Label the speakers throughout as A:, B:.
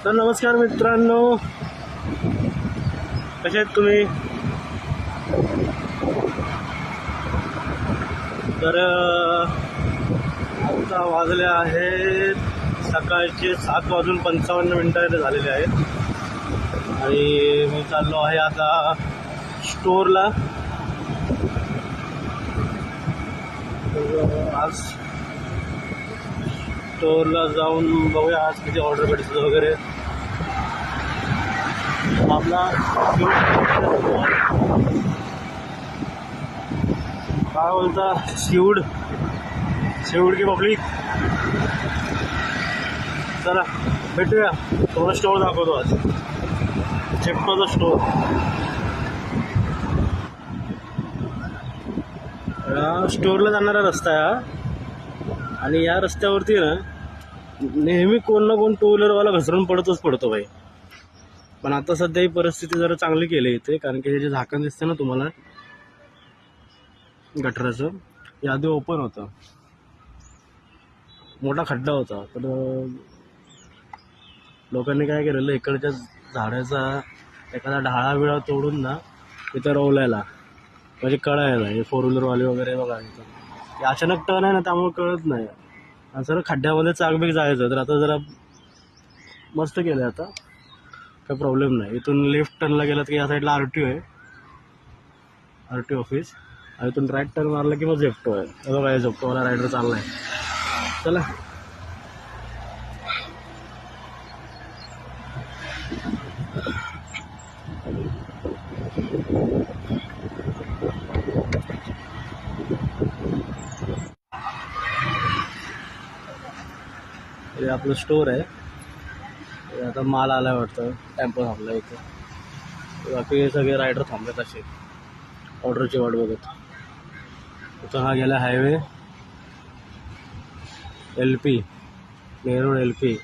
A: तर नमस्कार मित्रांनो, कसे आहेत तुम्ही? तर आता वाजले आहेत सकाळचे 7:55 झालेले आहेत आणि मी चाललो आहे आता स्टोअरला. आज स्टोअरला जाऊन बघूया आज किती ऑर्डर भेटतं वगैरे. आपला काय बोलता, शिवड की पब्लिक. चला भेटूया, तुम्हाला स्टोअर दाखवतो आज, झेप्टोचा स्टोअर. स्टोअरला जाणारा रस्ता आहे हा, आणि या रस्त्यावरती ना नेहमी कोण ना कोण टू व्हीलरवाला घसरून पडतो भाई. पण आता सध्या ही परिस्थिती जरा चांगली केली इथे, कारण की हे जे झाकण दिसतं ना तुम्हाला गटराचं, हे आधी ओपन होतं, मोठा खड्डा होता. तर लोकांनी काय केलेलं, इकडच्या झाडाचा एखादा ढाळा बिळा तोडून ना इथं रोवलायला, म्हणजे कळायला. हे 4 व्हीलरवाले वगैरे बघा इथं, हे अचानक टर्न आहे ना, त्यामुळे कळत नाही. आणि सर खड्ड्यामध्ये चाकबीक जायचं, तर आता जरा मस्त केलं आहे, आता काही प्रॉब्लेम नाही. इथून लेफ्ट टर्नला गेलं की या साईडला RTO आहे, RTO ऑफिस, आणि इथून राईट टर्न मारला की मग झेप्टो आहे. बघा, झेप्टोवाला रायडर चालला आहे. चला हे आपलं स्टोअर आहे. आता माल आला वाटतं, टेम्पो थांबला इथं. बाकी सगळे रायडर थांबलेत असे ऑर्डरची वाट बघत. इथं हा गेला हायवे LP, नेहरू LP,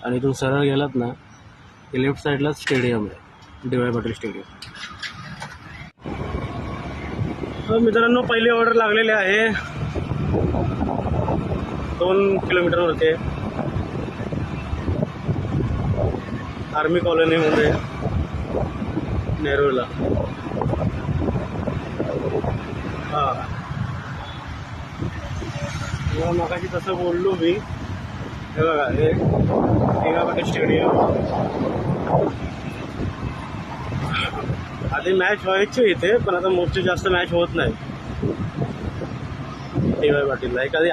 A: आणि इथून सरळ गेलात ना की लेफ्ट साईडला स्टेडियम आहे, DY पाटील स्टेडियम. तर मित्रांनो, पहिली ऑर्डर लागलेली आहे 2 किलोमीटरवरती, आर्मी कॉलनीमध्ये नेरूळला. हां, मगाशी तसं बोललो मी. हे बघा, हे DY पाटील स्टेडियम. आधी मॅच व्हायची इथे, पण आता मोस्टली जास्त मॅच होत नाही DY पाटीलला. एखादी